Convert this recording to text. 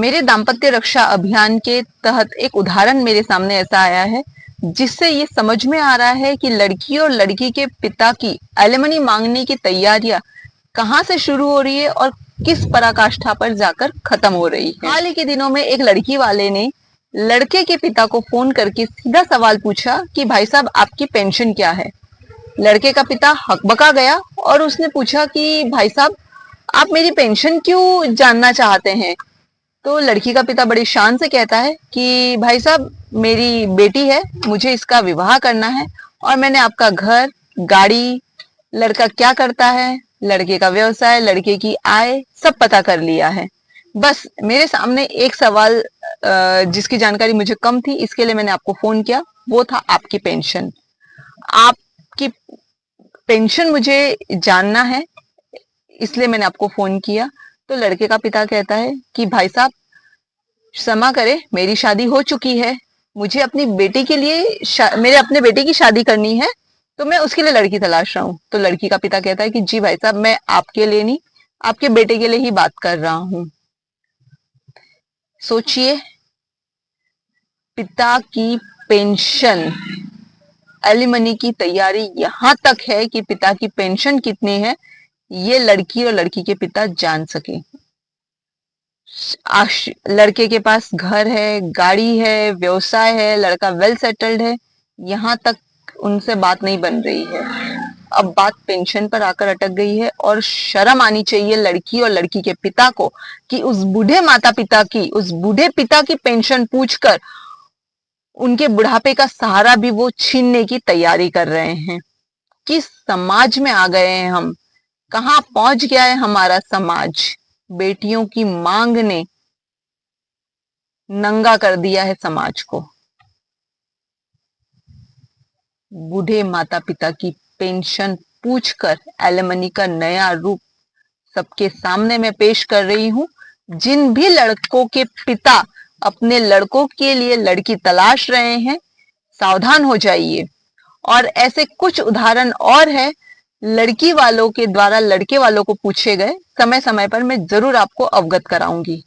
मेरे दाम्पत्य रक्षा अभियान के तहत एक उदाहरण मेरे सामने ऐसा आया है जिससे ये समझ में आ रहा है कि लड़की और लड़की के पिता की एलिमनी मांगने की तैयारियां कहां से शुरू हो रही है और किस पराकाष्ठा पर जाकर खत्म हो रही है। हाल ही के दिनों में एक लड़की वाले ने लड़के के पिता को फोन करके सीधा सवाल पूछा कि भाई साहब आपकी पेंशन क्या है। लड़के का पिता हकबका गया और उसने पूछा कि भाई साहब आप मेरी पेंशन क्यों जानना चाहते हैं। तो लड़की का पिता बड़ी शान से कहता है कि भाई साहब मेरी बेटी है, मुझे इसका विवाह करना है और मैंने आपका घर, गाड़ी, लड़का क्या करता है, लड़के का व्यवसाय, लड़के की आय सब पता कर लिया है। बस मेरे सामने एक सवाल जिसकी जानकारी मुझे कम थी, इसके लिए मैंने आपको फोन किया, वो था आपकी पेंशन। आपकी पेंशन मुझे जानना है, इसलिए मैंने आपको फोन किया। तो लड़के का पिता कहता है कि भाई साहब क्षमा करें, मेरी शादी हो चुकी है, मुझे अपनी बेटी के लिए मेरे अपने बेटे की शादी करनी है, तो मैं उसके लिए लड़की तलाश रहा हूँ। तो लड़की का पिता कहता है कि जी भाई साहब मैं आपके लिए नहीं, आपके बेटे के लिए ही बात कर रहा हूँ। सोचिए, पिता की पेंशन, एलिमनी की तैयारी यहां तक है कि पिता की पेंशन कितनी है ये लड़की और लड़की के पिता जान सके। लड़के के पास घर है, गाड़ी है, व्यवसाय है, लड़का वेल सेटल्ड है, यहां तक उनसे बात नहीं बन रही है। अब बात पेंशन पर आकर अटक गई है और शर्म आनी चाहिए लड़की और लड़की के पिता को कि उस बूढ़े माता पिता की, उस बूढ़े पिता की पेंशन पूछकर उनके बुढ़ापे का सहारा भी वो छीनने की तैयारी कर रहे हैं। किस समाज में आ गए हैं हम, कहां पहुंच गया है हमारा समाज। बेटियों की मांग ने नंगा कर दिया है समाज को। बूढ़े माता पिता की पेंशन पूछकर एलिमनी का नया रूप सबके सामने मैं पेश कर रही हूं। जिन भी लड़कों के पिता अपने लड़कों के लिए लड़की तलाश रहे हैं, सावधान हो जाइए। और ऐसे कुछ उदाहरण और है लड़की वालों के द्वारा लड़के वालों को पूछे गए, समय समय पर मैं जरूर आपको अवगत कराऊंगी।